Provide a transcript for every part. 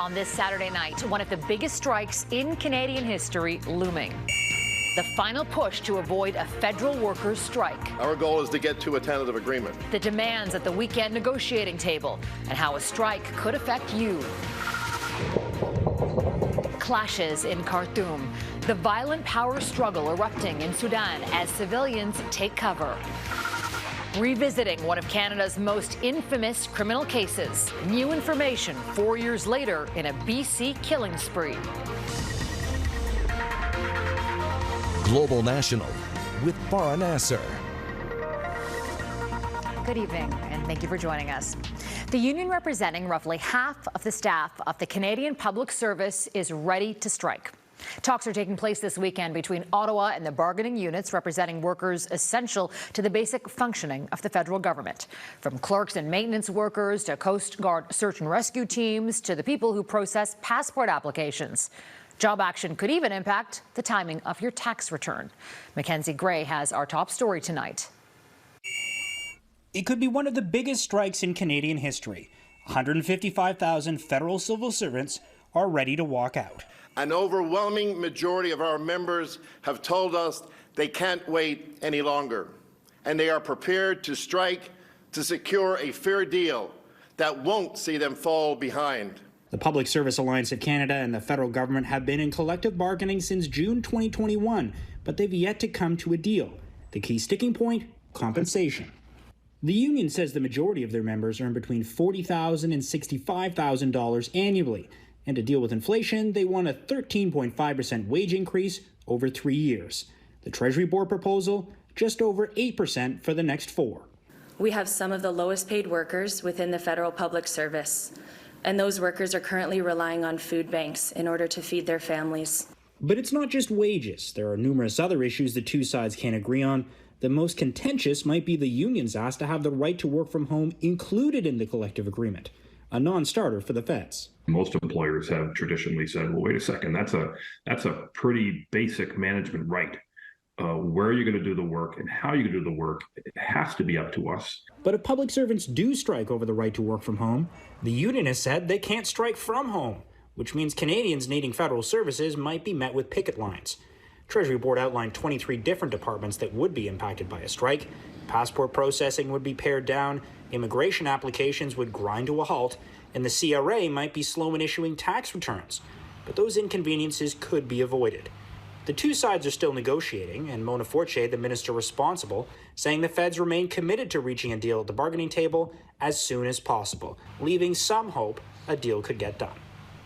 on this Saturday night, one of the biggest strikes in Canadian history looming. The final push to avoid a federal workers' strike. Our goal is to get to a tentative agreement. The demands at the weekend negotiating table and how a strike could affect you. Clashes in Khartoum. The violent power struggle erupting in Sudan as civilians take cover. Revisiting one of Canada's most infamous criminal cases. New information 4 years later in a BC killing spree. Global National with Farah Nasser. Good evening, and thank you for joining us. The union representing roughly half of the staff of the Canadian Public Service is ready to strike. Talks are taking place this weekend between Ottawa and the bargaining units representing workers essential to the basic functioning of the federal government. From clerks and maintenance workers to Coast Guard search and rescue teams to the people who process passport applications. Job action could even impact the timing of your tax return. Mackenzie Gray has our top story tonight. It could be one of the biggest strikes in Canadian history. 155,000 federal civil servants are ready to walk out. An overwhelming majority of our members have told us they can't wait any longer, and they are prepared to strike to secure a fair deal that won't see them fall behind. The Public Service Alliance of Canada and the federal government have been in collective bargaining since June 2021, but they've yet to come to a deal. The key sticking point? Compensation. The union says the majority of their members earn between $40,000 and $65,000 annually. And to deal with inflation, they want a 13.5% wage increase over 3 years. The Treasury Board proposal, just over 8% for the next 4. We have some of the lowest paid workers within the federal public service, and those workers are currently relying on food banks in order to feed their families. But it's not just wages. There are numerous other issues the two sides can't agree on. The most contentious might be the union's ask to have the right to work from home included in the collective agreement, a non-starter for the feds. Most employers have traditionally said, well, wait a second, that's a pretty basic management right. Where are you going to do the work and how are you going to do the work? It has to be up to us. But if public servants do strike over the right to work from home, the union has said they can't strike from home, which means Canadians needing federal services might be met with picket lines. Treasury Board outlined 23 different departments that would be impacted by a strike. Passport processing would be pared down, immigration applications would grind to a halt, and the CRA might be slow in issuing tax returns. But those inconveniences could be avoided. The two sides are still negotiating, and Mona Fortier, the minister responsible, saying the feds remain committed to reaching a deal at the bargaining table as soon as possible, leaving some hope a deal could get done.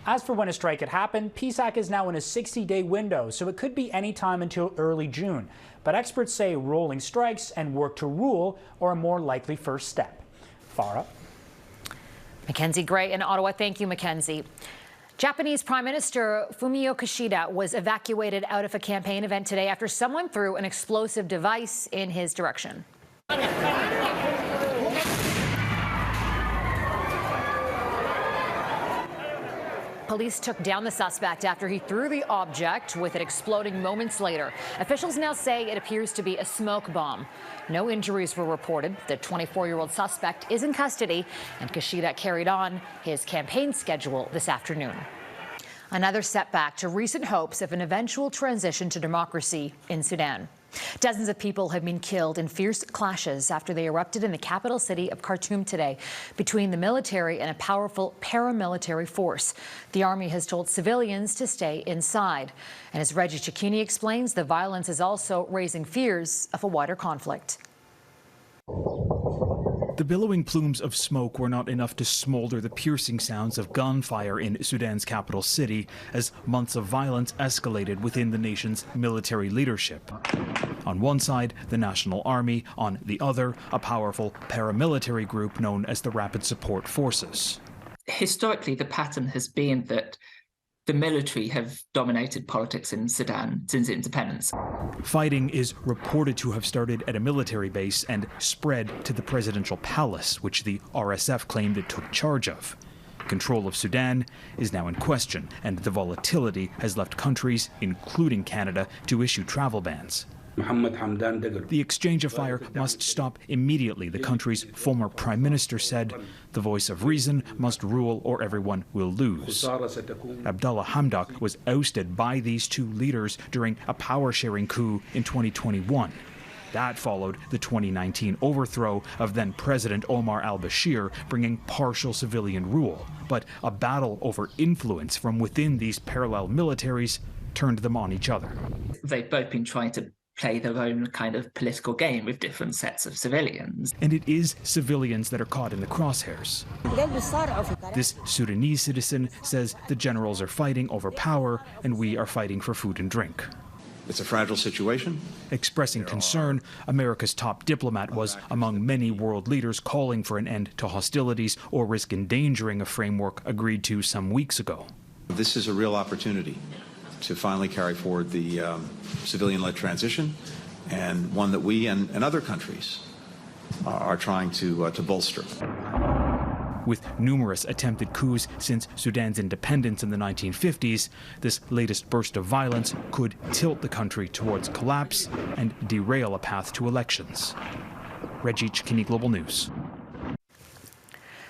As for when a strike could happen, PSAC is now in a 60-day window, so it could be any time until early June. But experts say rolling strikes and work to rule are a more likely first step. Farah? Mackenzie Gray in Ottawa. Thank you, Mackenzie. Japanese Prime Minister Fumio Kishida was evacuated out of a campaign event today after someone threw an explosive device in his direction. Police took down the suspect after he threw the object, with it exploding moments later. Officials now say it appears to be a smoke bomb. No injuries were reported. The 24-year-old suspect is in custody, and Kishida carried on his campaign schedule this afternoon. Another setback to recent hopes of an eventual transition to democracy in Sudan. Dozens of people have been killed in fierce clashes after they erupted in the capital city of Khartoum today between the military and a powerful paramilitary force. The army has told civilians to stay inside. And as Reggie Cecchini explains, the violence is also raising fears of a wider conflict. The billowing plumes of smoke were not enough to smolder the piercing sounds of gunfire in Sudan's capital city as months of violence escalated within the nation's military leadership. On one side, the National Army, on the other, a powerful paramilitary group known as the Rapid Support Forces. Historically, the pattern has been that the military have dominated politics in Sudan since independence. Fighting is reported to have started at a military base and spread to the presidential palace, which the RSF claimed it took charge of. Control of Sudan is now in question, and the volatility has left countries, including Canada, to issue travel bans. The exchange of fire must stop immediately, the country's former prime minister said. The voice of reason must rule or everyone will lose. Abdullah Hamdok was ousted by these two leaders during a power-sharing coup in 2021. That followed the 2019 overthrow of then-President Omar al-Bashir, bringing partial civilian rule. But a battle over influence from within these parallel militaries turned them on each other. They've both been trying to play their own kind of political game with different sets of civilians. And it is civilians that are caught in the crosshairs. This Sudanese citizen says the generals are fighting over power and we are fighting for food and drink. It's a fragile situation. Expressing concern, America's top diplomat was among many world leaders calling for an end to hostilities or risk endangering a framework agreed to some weeks ago. This is a real opportunity to finally carry forward the civilian-led transition, and one that we and other countries are trying to bolster. With numerous attempted coups since Sudan's independence in the 1950s, this latest burst of violence could tilt the country towards collapse and derail a path to elections. Reggie Cecchini, Global News.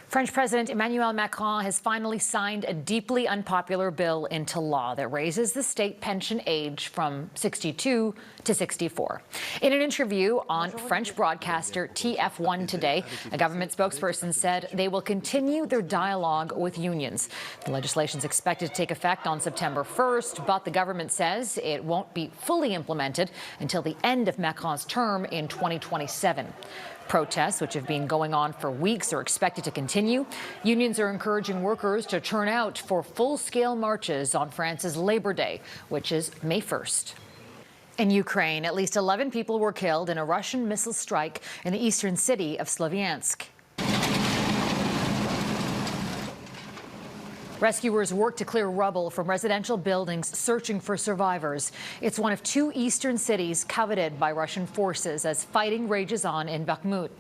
French President Emmanuel Macron has finally signed a deeply unpopular bill into law that raises the state pension age from 62 to 64. In an interview on French broadcaster TF1 today, a government spokesperson said they will continue their dialogue with unions. The legislation is expected to take effect on September 1st, but the government says it won't be fully implemented until the end of Macron's term in 2027. Protests, which have been going on for weeks, are expected to continue. Unions are encouraging workers to turn out for full-scale marches on France's Labor Day, which is May 1st. In Ukraine, at least 11 people were killed in a Russian missile strike in the eastern city of Slavyansk. Rescuers work to clear rubble from residential buildings, searching for survivors. It's one of two eastern cities coveted by Russian forces as fighting rages on in Bakhmut.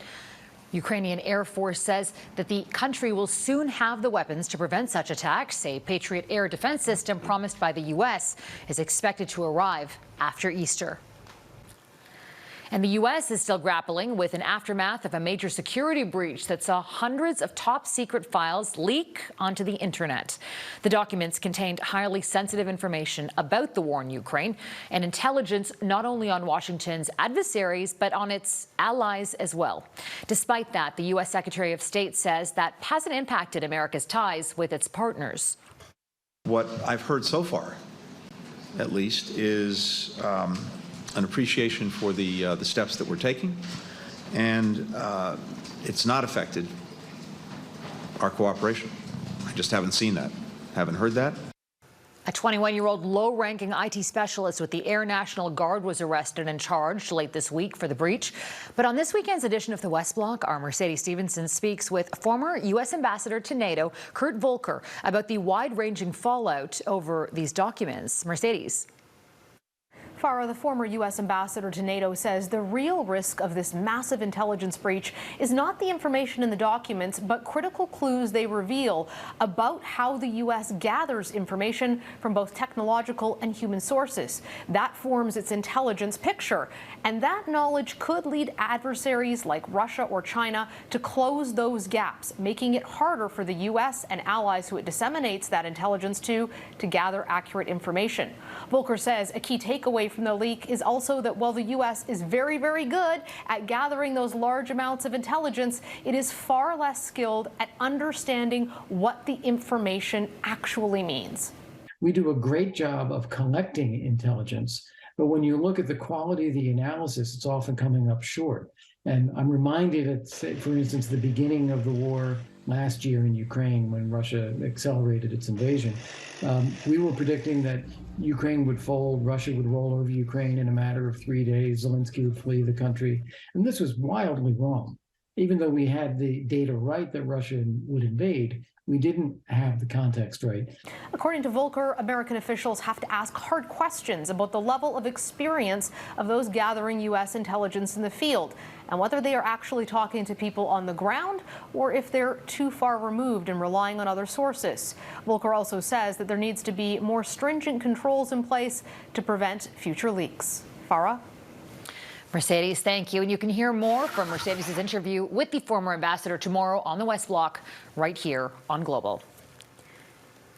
Ukrainian Air Force says that the country will soon have the weapons to prevent such attacks. A Patriot air defense system promised by the U.S. is expected to arrive after Easter. And the U.S. is still grappling with an aftermath of a major security breach that saw hundreds of top-secret files leak onto the internet. The documents contained highly sensitive information about the war in Ukraine and intelligence not only on Washington's adversaries, but on its allies as well. Despite that, the U.S. Secretary of State says that hasn't impacted America's ties with its partners. What I've heard so far, at least, is an appreciation for the steps that we're taking, and it's not affected our cooperation. I just haven't seen that, haven't heard that. A 21-year-old low-ranking IT specialist with the Air National Guard was arrested and charged late this week for the breach. But on this weekend's edition of the West Block, our Mercedes Stevenson speaks with former U.S. Ambassador to NATO, Kurt Volker, about the wide-ranging fallout over these documents. Mercedes. Farah, the former U.S. ambassador to NATO, says the real risk of this massive intelligence breach is not the information in the documents, but critical clues they reveal about how the U.S. gathers information from both technological and human sources. That forms its intelligence picture, and that knowledge could lead adversaries like Russia or China to close those gaps, making it harder for the U.S. and allies who it disseminates that intelligence to gather accurate information. Volker says a key takeaway from the leak is also that while the U.S. is very, very good at gathering those large amounts of intelligence, it is far less skilled at understanding what the information actually means. We do a great job of collecting intelligence, but when you look at the quality of the analysis, it's often coming up short. And I'm reminded at, for instance, the beginning of the war last year in Ukraine, when Russia accelerated its invasion, we were predicting that Ukraine would fold, Russia would roll over Ukraine in a matter of 3 days, Zelensky would flee the country. And this was wildly wrong. Even though we had the data right that Russia would invade, we didn't have the context right. According to Volker, American officials have to ask hard questions about the level of experience of those gathering U.S. intelligence in the field, and whether they are actually talking to people on the ground or if they're too far removed and relying on other sources. Volker also says that there needs to be more stringent controls in place to prevent future leaks. Farah? Mercedes, thank you. And you can hear more from Mercedes' interview with the former ambassador tomorrow on the West Block, right here on Global.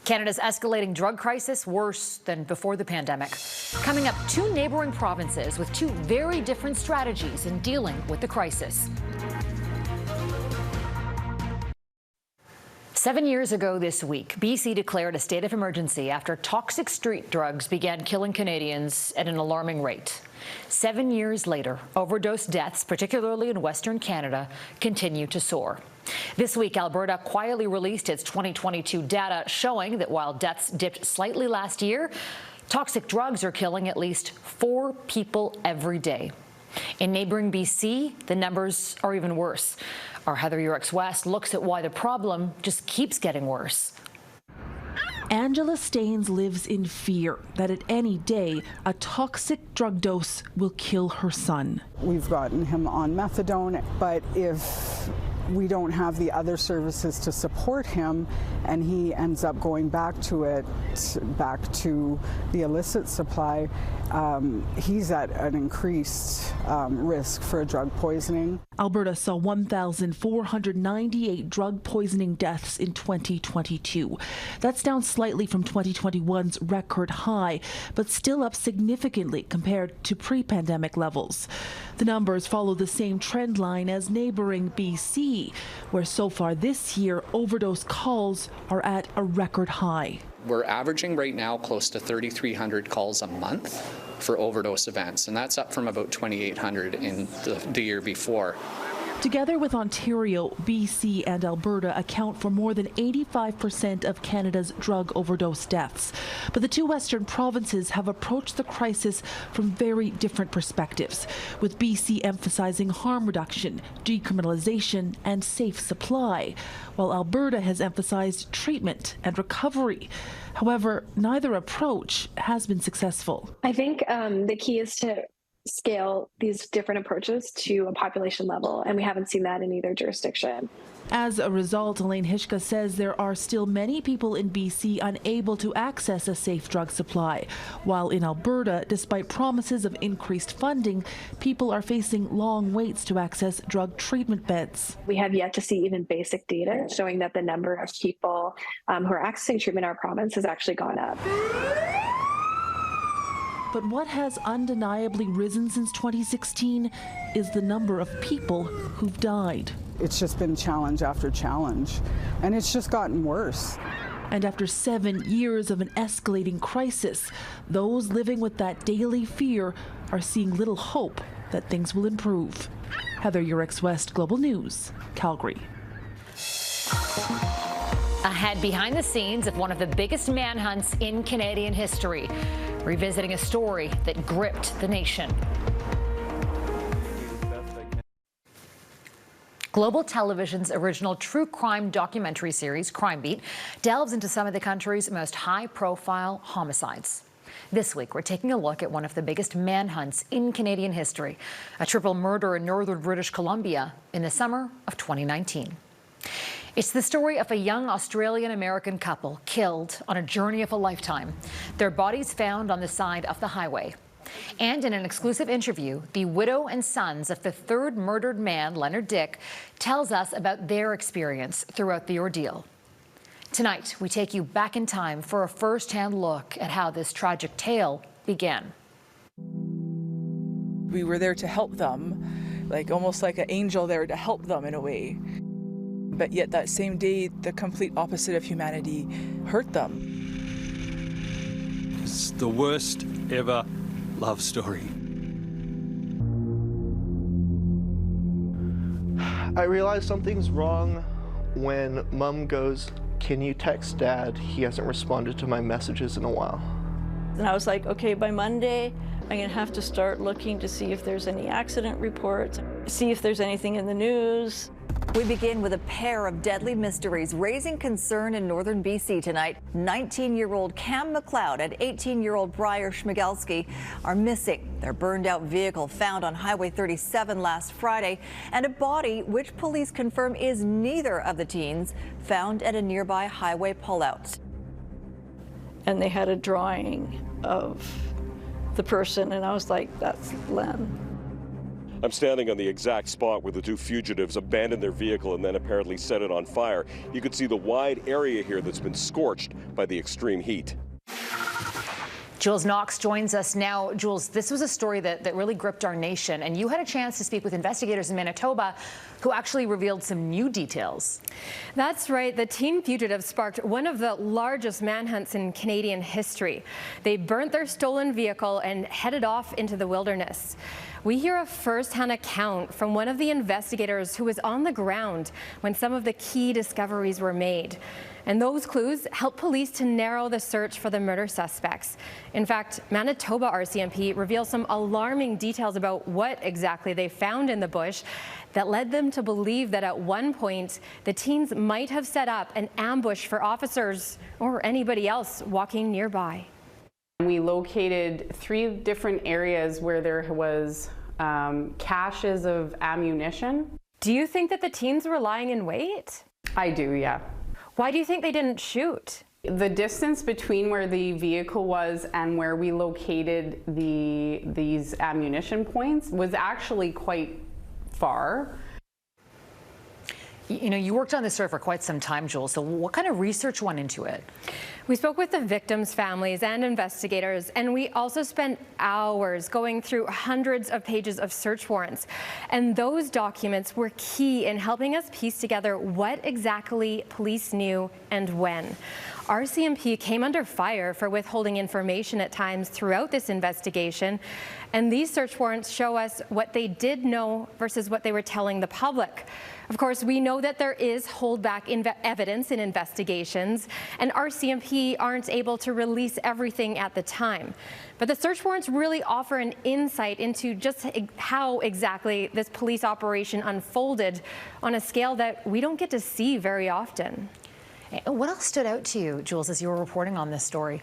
Canada's escalating drug crisis worse than before the pandemic. Coming up, two neighboring provinces with two very different strategies in dealing with the crisis. 7 years ago this week, BC declared a state of emergency after toxic street drugs began killing Canadians at an alarming rate. 7 years later, overdose deaths, particularly in Western Canada, continue to soar. This week, Alberta quietly released its 2022 data showing that while deaths dipped slightly last year, toxic drugs are killing at least 4 people every day. In neighboring BC, the numbers are even worse. Our Heather Yurex West looks at why the problem just keeps getting worse. Angela Staines lives in fear that at any day a toxic drug dose will kill her son. We've gotten him on methadone, but if we don't have the other services to support him and he ends up going back to the illicit supply, he's at an increased risk for a drug poisoning. Alberta saw 1,498 drug poisoning deaths in 2022. That's down slightly from 2021's record high, but still up significantly compared to pre-pandemic levels. The numbers follow the same trend line as neighboring BC, where so far this year overdose calls are at a record high. We're averaging right now close to 3,300 calls a month for overdose events, and that's up from about 2,800 in the year before. Together with Ontario, BC and Alberta account for more than 85% of Canada's drug overdose deaths. But the two western provinces have approached the crisis from very different perspectives, with BC emphasizing harm reduction, decriminalization, and safe supply, while Alberta has emphasized treatment and recovery. However, neither approach has been successful. I think the key is to scale these different approaches to a population level, and we haven't seen that in either jurisdiction. As a result, Elaine Hishka says there are still many people in BC unable to access a safe drug supply, while in Alberta, despite promises of increased funding, people are facing long waits to access drug treatment beds. We have yet to see even basic data showing that the number of people who are accessing treatment in our province has actually gone up. But what has undeniably risen since 2016 is the number of people who've died. It's just been challenge after challenge, and it's just gotten worse. And after 7 years of an escalating crisis, those living with that daily fear are seeing little hope that things will improve. Heather Yurex West, Global News, Calgary. Ahead, behind the scenes of one of the biggest manhunts in Canadian history, revisiting a story that gripped the nation. Global Television's original true crime documentary series, Crime Beat, delves into some of the country's most high-profile homicides. This week, we're taking a look at one of the biggest manhunts in Canadian history, a triple murder in northern British Columbia in the summer of 2019. It's the story of a young Australian-American couple killed on a journey of a lifetime. Their bodies found on the side of the highway. And in an exclusive interview, the widow and sons of the third murdered man, Leonard Dick, tells us about their experience throughout the ordeal. Tonight, we take you back in time for a first-hand look at how this tragic tale began. We were there to help them, almost like an angel there to help them in a way. But yet that same day, the complete opposite of humanity hurt them. It's the worst ever love story. I realize something's wrong when Mom goes, "Can you text Dad? He hasn't responded to my messages in a while." And I was like, okay, by Monday, I'm gonna have to start looking to see if there's any accident reports, see if there's anything in the news. We begin with a pair of deadly mysteries raising concern in northern BC tonight. 19-year-old Cam McLeod and 18-year-old Briar Schmigelski are missing. Their burned-out vehicle found on Highway 37 last Friday, and a body, which police confirm is neither of the teens, found at a nearby highway pullout. And they had a drawing of the person, and I was like, that's Len. I'm standing on the exact spot where the two fugitives abandoned their vehicle and then apparently set it on fire. You can see the wide area here that's been scorched by the extreme heat. Jules Knox joins us now. Jules, this was a story that really gripped our nation, and you had a chance to speak with investigators in Manitoba who actually revealed some new details. That's right. The teen fugitives sparked one of the largest manhunts in Canadian history. They burnt their stolen vehicle and headed off into the wilderness. We hear a first-hand account from one of the investigators who was on the ground when some of the key discoveries were made. And those clues help police to narrow the search for the murder suspects. In fact, Manitoba RCMP reveals some alarming details about what exactly they found in the bush that led them to believe that at one point the teens might have set up an ambush for officers or anybody else walking nearby. We located 3 different areas where there was caches of ammunition. Do you think that the teens were lying in wait? I do, yeah. Why do you think they didn't shoot? The distance between where the vehicle was and where we located these ammunition points was actually quite far. You know, you worked on this story for quite some time, Jules, so what kind of research went into it? We spoke with the victims' families and investigators, and we also spent hours going through hundreds of pages of search warrants. And those documents were key in helping us piece together what exactly police knew and when. RCMP came under fire for withholding information at times throughout this investigation, and these search warrants show us what they did know versus what they were telling the public. Of course, we know that there is holdback evidence in investigations, and RCMP aren't able to release everything at the time. But the search warrants really offer an insight into just how exactly this police operation unfolded on a scale that we don't get to see very often. What else stood out to you, Jules, as you were reporting on this story?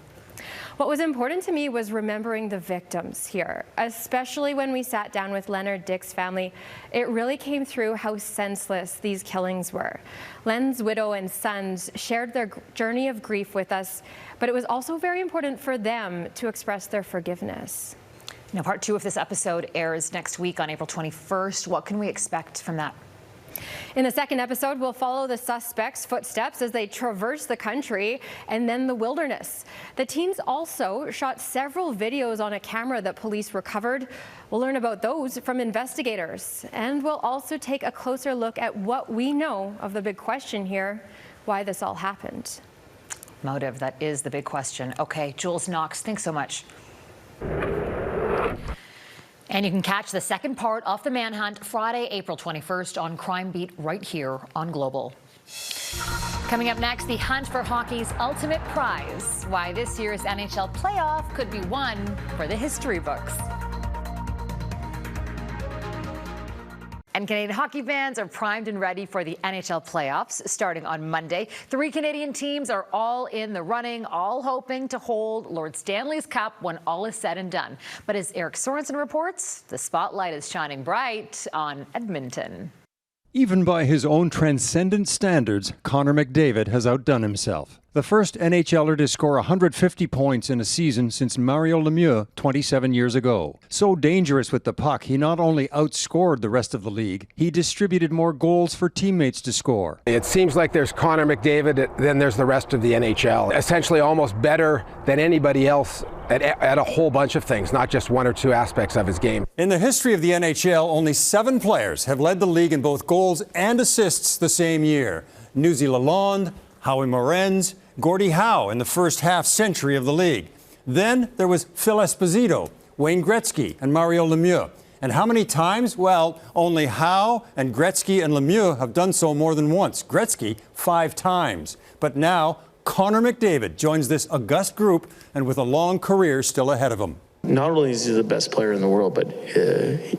What was important to me was remembering the victims here, especially when we sat down with Leonard Dick's family. It really came through how senseless these killings were. Len's widow and sons shared their journey of grief with us, but it was also very important for them to express their forgiveness. Now, part 2 of this episode airs next week on April 21st. What can we expect from that? In the second episode, we'll follow the suspects' footsteps as they traverse the country and then the wilderness. The teens also shot several videos on a camera that police recovered. We'll learn about those from investigators. And we'll also take a closer look at what we know of the big question here, why this all happened. Motive, that is the big question. Okay, Jules Knox, thanks so much. And you can catch the second part of the Manhunt Friday, April 21st on Crime Beat right here on Global. Coming up next, the hunt for hockey's ultimate prize. Why this year's NHL playoff could be one for the history books. And Canadian hockey fans are primed and ready for the NHL playoffs starting on Monday. 3 Canadian teams are all in the running, all hoping to hold Lord Stanley's Cup when all is said and done. But as Eric Sorensen reports, the spotlight is shining bright on Edmonton. Even by his own transcendent standards, Connor McDavid has outdone himself. The first NHLer to score 150 points in a season since Mario Lemieux 27 years ago. So dangerous with the puck, he not only outscored the rest of the league, he distributed more goals for teammates to score. It seems like there's Connor McDavid, then there's the rest of the NHL. Essentially almost better than anybody else at a whole bunch of things, not just 1 or 2 aspects of his game. In the history of the NHL, only 7 players have led the league in both goals and assists the same year. Nuzi Lalonde, Howie Morenz, Gordie Howe in the first half-century of the league. Then there was Phil Esposito, Wayne Gretzky, and Mario Lemieux. And how many times? Well, only Howe and Gretzky and Lemieux have done so more than once. Gretzky 5 times. But now, Connor McDavid joins this august group and with a long career still ahead of him. Not only is he the best player in the world, but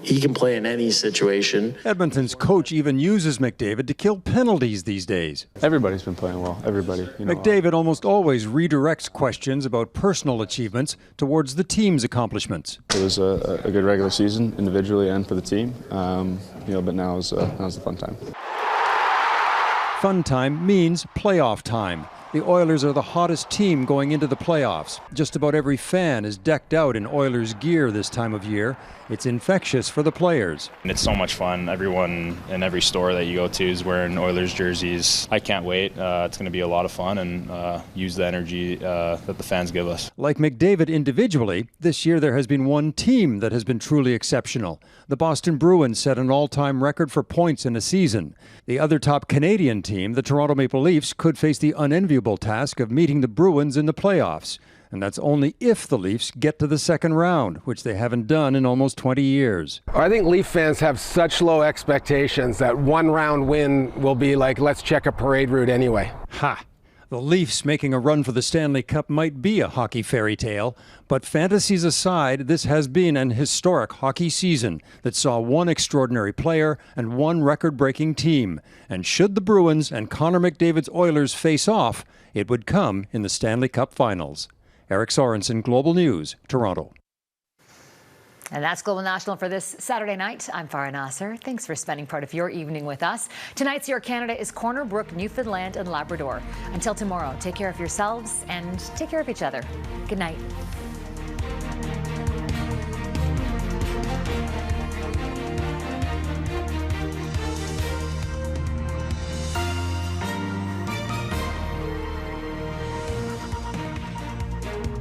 he can play in any situation. Edmonton's coach even uses McDavid to kill penalties these days. Everybody's been playing well, everybody. McDavid almost always redirects questions about personal achievements towards the team's accomplishments. It was a good regular season, individually and for the team, but now's the fun time. Fun time means playoff time. The Oilers are the hottest team going into the playoffs. Just about every fan is decked out in Oilers gear this time of year, It's infectious for the players. And it's so much fun. Everyone in every store that you go to is wearing Oilers jerseys. I can't wait. It's going to be a lot of fun and use the energy that the fans give us. Like McDavid individually, this year there has been one team that has been truly exceptional. The Boston Bruins set an all-time record for points in a season. The other top Canadian team, the Toronto Maple Leafs, could face the unenviable task of meeting the Bruins in the playoffs. And that's only if the Leafs get to the second round, which they haven't done in almost 20 years. I think Leaf fans have such low expectations that one round win will be like, let's check a parade route anyway. Ha! The Leafs making a run for the Stanley Cup might be a hockey fairy tale, but fantasies aside, this has been an historic hockey season that saw one extraordinary player and one record-breaking team. And should the Bruins and Connor McDavid's Oilers face off, it would come in the Stanley Cup Finals. Eric Sorensen, Global News, Toronto. And that's Global National for this Saturday night. I'm Farah Nasser. Thanks for spending part of your evening with us. Tonight's Your Canada is Corner Brook, Newfoundland and Labrador. Until tomorrow, take care of yourselves and take care of each other. Good night.